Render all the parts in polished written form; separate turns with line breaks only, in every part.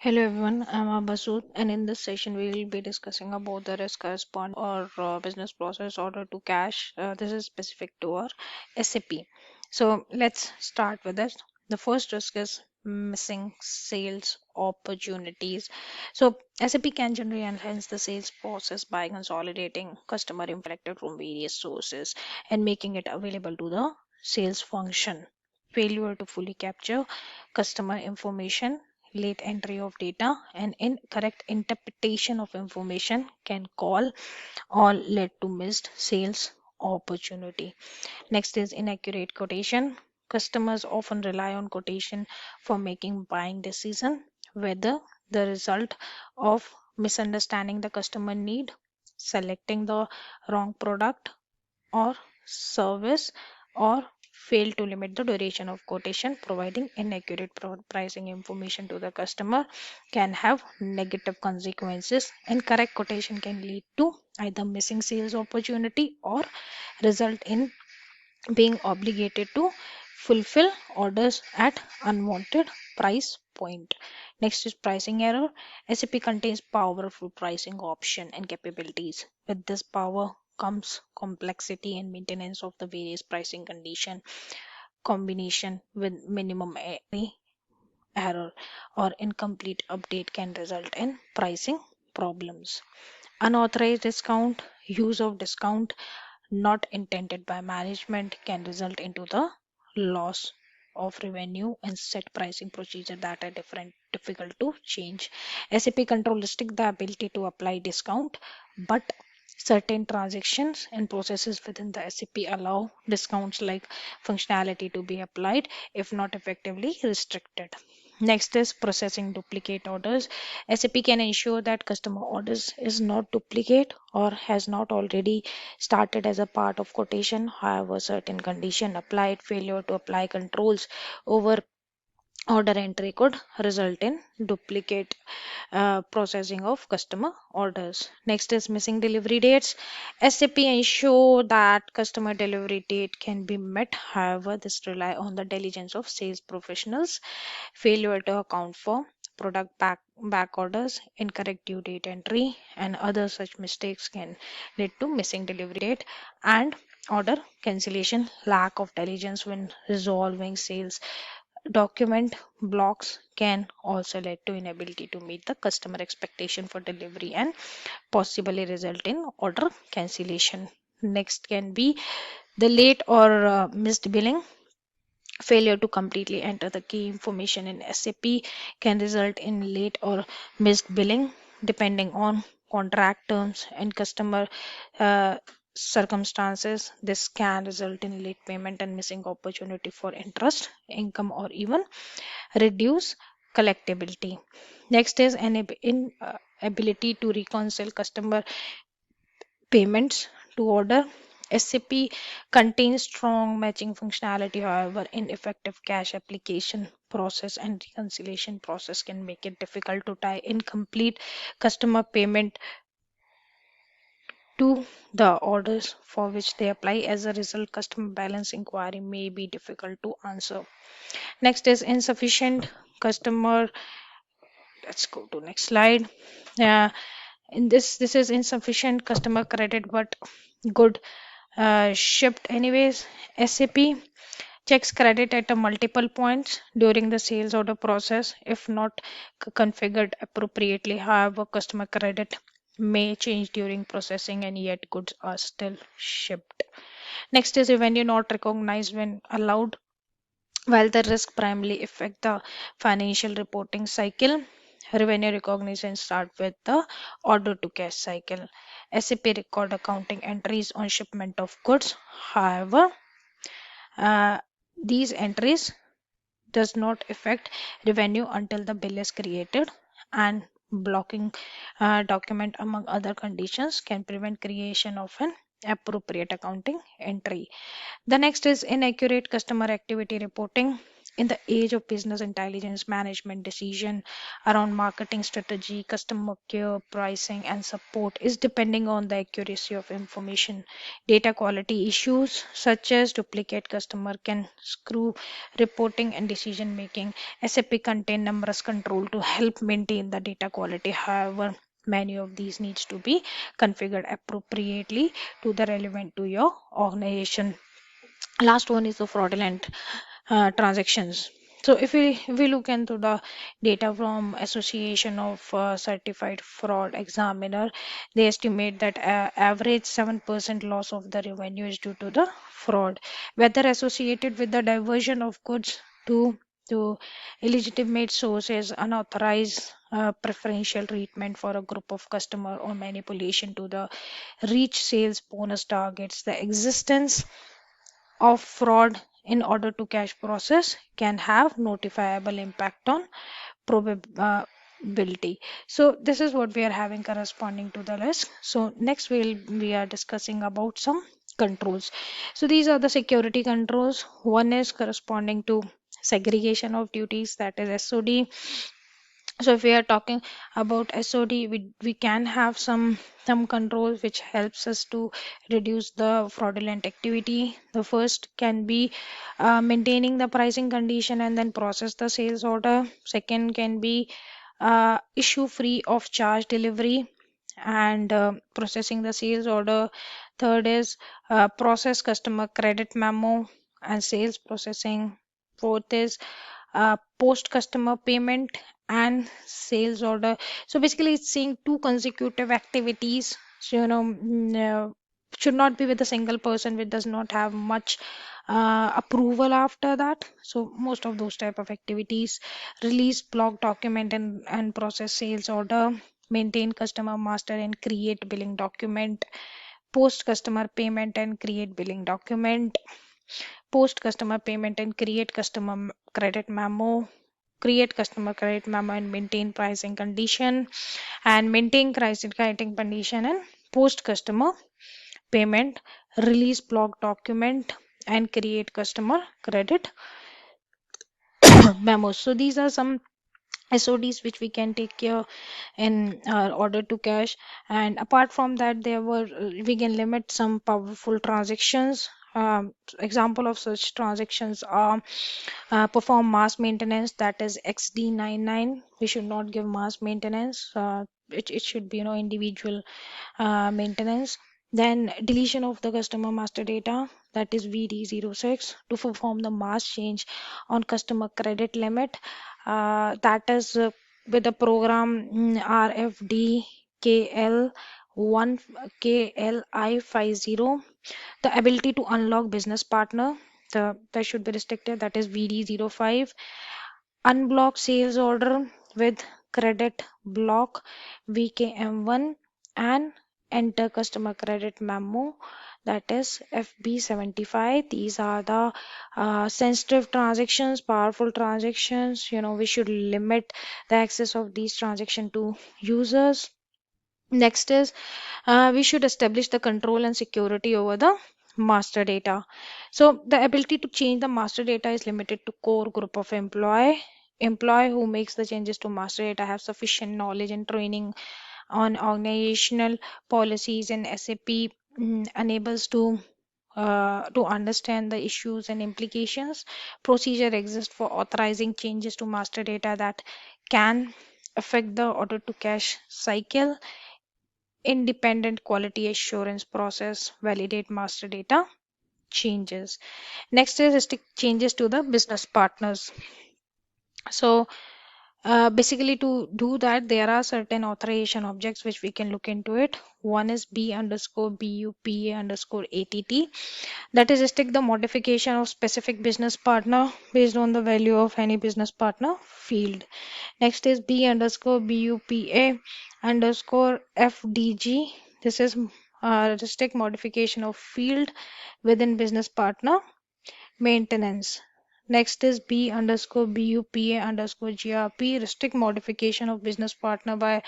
Hello everyone, I'm Abasud, and in this session we will be discussing about the risk correspond or business process order to cash. This is specific to our SAP. So let's start with this. The first risk is missing sales opportunities. So SAP can generally enhance the sales process by consolidating customer info collected from various sources and making it available to the sales function. Failure to fully capture customer information, late entry of data, and incorrect interpretation of information can call or lead to missed sales opportunity. Next is inaccurate quotation. Customers often rely on quotation for making buying decision, whether the result of misunderstanding the customer need, selecting the wrong product or service, or fail to limit the duration of quotation. Providing inaccurate pricing information to the customer can have negative consequences. Incorrect quotation can lead to either missing sales opportunity or result in being obligated to fulfill orders at unwanted price point. Next is pricing error. SAP contains powerful pricing option and capabilities. With this power comes complexity and maintenance of the various pricing condition. Combination with minimum error or incomplete update can result in pricing problems. Unauthorized discount, use of discount not intended by management can result into the loss of revenue and set pricing procedure that are difficult to change. SAP control restrict the ability to apply discount, but certain transactions and processes within the SAP allow discounts like functionality to be applied if not effectively restricted. Next is processing duplicate orders. SAP can ensure that customer orders is not duplicate or has not already started as a part of quotation. However, certain condition applied, failure to apply controls over order entry could result in duplicate processing of customer orders. Next is missing delivery dates. SAP ensure that customer delivery date can be met. However, this rely on the diligence of sales professionals. Failure to account for product back orders, incorrect due date entry, and other such mistakes can lead to missing delivery date and order cancellation. Lack of diligence when resolving sales document blocks can also lead to inability to meet the customer expectation for delivery and possibly result in order cancellation. Next can be the late or missed billing. Failure to completely enter the key information in SAP can result in late or missed billing depending on contract terms and customer uh, circumstances. This can result in late payment and missing opportunity for interest, income, or even reduce collectability. Next is an ability to reconcile customer payments to order. SAP contains strong matching functionality, however, ineffective cash application process and reconciliation process can make it difficult to tie incomplete customer payment to the orders for which they apply. As a result, customer balance inquiry may be difficult to answer. Next is insufficient customer. Let's go to next slide. uh, in this is insufficient customer credit but good shipped anyways. SAP checks credit at a multiple points during the sales order process if not configured appropriately. However, customer credit may change during processing and yet goods are still shipped. Next is revenue not recognized when allowed. While the risk primarily affect the financial reporting cycle, revenue recognition start with the order to cash cycle. SAP record accounting entries on shipment of goods. However, uh, these entries does not affect revenue until the bill is created, and blocking document among other conditions can prevent creation of an appropriate accounting entry. The next is inaccurate customer activity reporting. in the age of business intelligence, management decision around marketing strategy, customer care, pricing, and support is depending on the accuracy of information. Data quality issues such as duplicate customer can screw reporting and decision making. SAP contain numerous control to help maintain the data quality. However, many of these needs to be configured appropriately to the relevant to your organization. Last one is the fraudulent transactions. So if we look into the data from Association of Certified Fraud Examiner, they estimate that average 7% loss of the revenue is due to the fraud, whether associated with the diversion of goods to illegitimate sources, unauthorized preferential treatment for a group of customer, or manipulation to the reach sales bonus targets. The existence of fraud in order to cash process can have notifiable impact on probability. So this is what we are having corresponding to the risk. So next we are discussing about some controls. So these are the security controls. One is corresponding to segregation of duties, that is SOD. So if we are talking about SOD, we can have some controls which helps us to reduce the fraudulent activity. The first can be maintaining the pricing condition and then process the sales order. Second can be issue free of charge delivery and processing the sales order. Third is process customer credit memo and sales processing. Fourth is post customer payment and sales order. So basically it's saying two consecutive activities. So should not be with a single person which does not have much approval after that. So most of those type of activities: release block document and process sales order, maintain customer master and create billing document, post customer payment and create billing document, post customer payment and create customer credit memo, create customer credit memo and maintain pricing condition, and maintain pricing condition and post customer payment, release block document and create customer credit memos. So these are some SODs which we can take care in order to cash. And apart from that, we can limit some powerful transactions. Example of such transactions are perform mass maintenance, that is XD99. We should not give mass maintenance. It should be individual maintenance. Then deletion of the customer master data, that is VD06, to perform the mass change on customer credit limit, that is with the program RFD KL1 KLI50. The ability to unlock business partner, that should be restricted, that is VD05. Unblock sales order with credit block VKM1, and enter customer credit memo, that is FB75. These are the sensitive transactions, powerful transactions. We should limit the access of these transactions to users. Next is we should establish the control and security over the master data. So the ability to change the master data is limited to core group of employee who makes the changes to master data have sufficient knowledge and training on organizational policies, and SAP enables to understand the issues and implications. Procedure exists for authorizing changes to master data that can affect the order to cash cycle. Independent quality assurance process validate master data changes. Next is changes to the business partners. So basically, to do that, there are certain authorization objects which we can look into it. One is B underscore BUPA underscore ATT. That is stick the modification of specific business partner based on the value of any business partner field. Next is B underscore BUPA underscore FDG. This is restrict modification of field within business partner maintenance. Next is B underscore BUPA underscore GRP, restrict modification of business partner by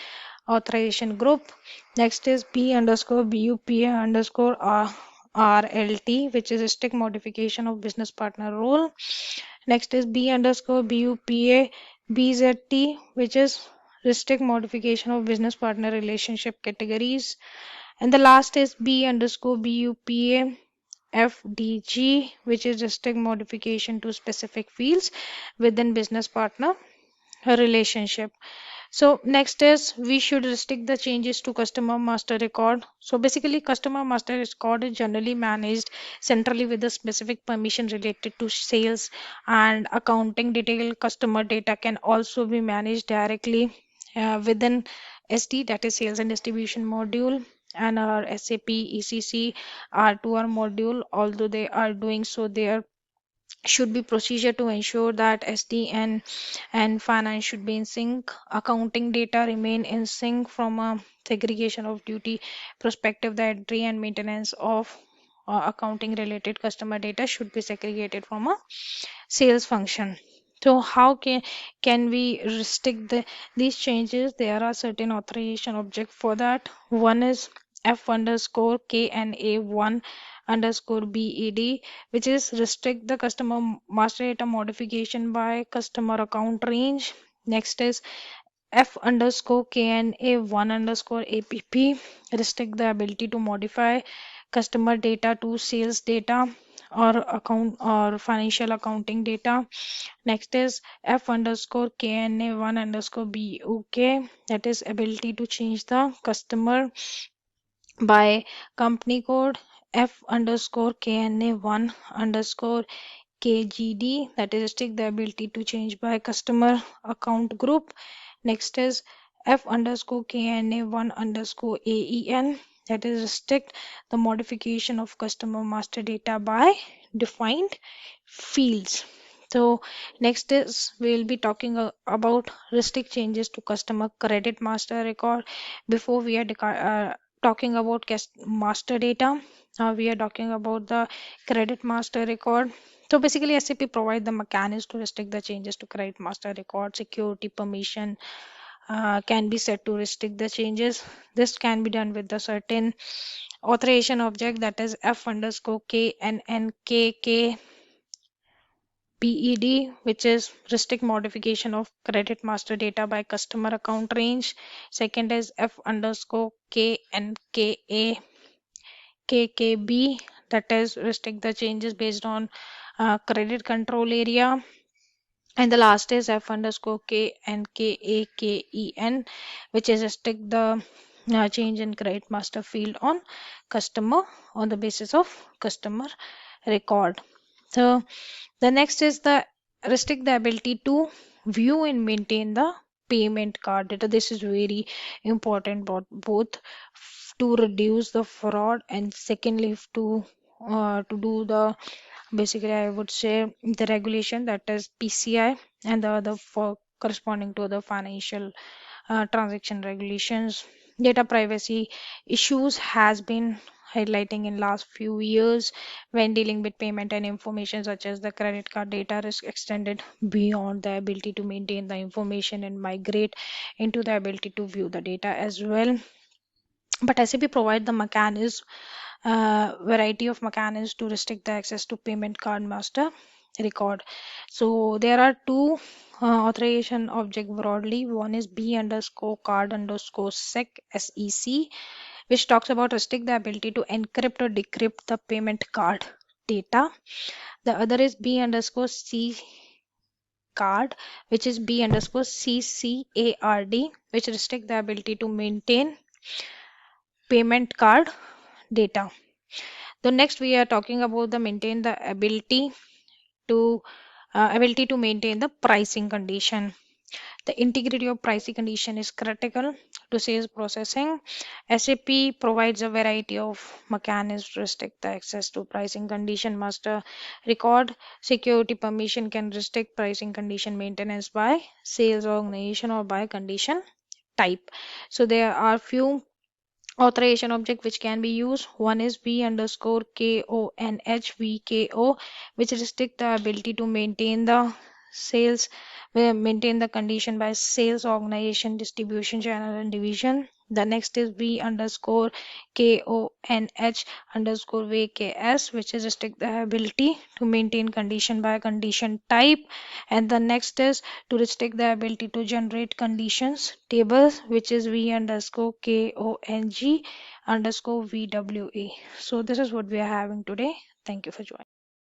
authorization group. Next is B underscore BUPA underscore RLT, which is restrict modification of business partner role. Next is B underscore BUPA BZT, which is restrict modification of business partner relationship categories. And the last is B underscore BUPA FDG, which is restrict modification to specific fields within business partner relationship. So next is we should restrict the changes to customer master record. So basically customer master record is generally managed centrally with a specific permission related to sales and accounting. Detailed customer data can also be managed directly within SD, that is sales and distribution module, and our SAP ECC R2R module. Although they are doing so, they are should be procedure to ensure that and finance should be in sync. Accounting data remain in sync from a segregation of duty perspective. The entry and maintenance of accounting related customer data should be segregated from a sales function. So how can we restrict these changes? There are certain authorization object for that. One is F underscore KNA1 underscore BED, which is restrict the customer master data modification by customer account range. Next is F underscore KNA1 underscore APP, restrict the ability to modify customer data to sales data or account or financial accounting data. Next is F underscore KNA1 underscore BOK, that is ability to change the customer by company code. F underscore KNA1 underscore KGD, that is restrict the ability to change by customer account group. Next is F underscore KNA1 underscore AEN, that is restrict the modification of customer master data by defined fields. So next is we'll be talking about restrict changes to customer credit master record. Before we are talking about master data, we are talking about the credit master record. So basically SAP provide the mechanism to restrict the changes to credit master record. Security permission can be set to restrict the changes. This can be done with the certain authorization object, that is F underscore KNNKK PED, which is restrict modification of credit master data by customer account range. Second is F underscore KNKA KKB, that is restrict the changes based on credit control area. And the last is F underscore KNKAKEN, which is restrict the change in credit master field on customer on the basis of customer record. So the next is the restrict the ability to view and maintain the payment card data. This is very important, both to reduce the fraud and secondly to do the basically I would say the regulation, that is PCI, and the other for corresponding to the financial transaction regulations. Data privacy issues has been highlighting in last few years when dealing with payment and information such as the credit card data risk extended beyond the ability to maintain the information and migrate into the ability to view the data as well. But SAP provide the mechanism, variety of mechanisms to restrict the access to payment card master record. So there are two authorization object broadly. One is B underscore card underscore SEC, which talks about restrict the ability to encrypt or decrypt the payment card data. The other is B underscore C card, which is B underscore CCARD, which restrict the ability to maintain payment card data. The next we are talking about the maintain the ability to maintain the pricing condition. The integrity of pricing condition is critical to sales processing. SAP provides a variety of mechanisms to restrict the access to pricing condition master record. Security permission can restrict pricing condition maintenance by sales organization or by condition type. So there are few authorization object which can be used. One is V underscore KONHVKO, which restrict the ability to maintain the sales maintain the condition by sales organization, distribution channel and division. The next is V underscore KONH underscore VKS, which is restrict the ability to maintain condition by condition type. And the next is to restrict the ability to generate conditions tables, which is V underscore KONG underscore VWA. So this is what we are having today. Thank you for joining.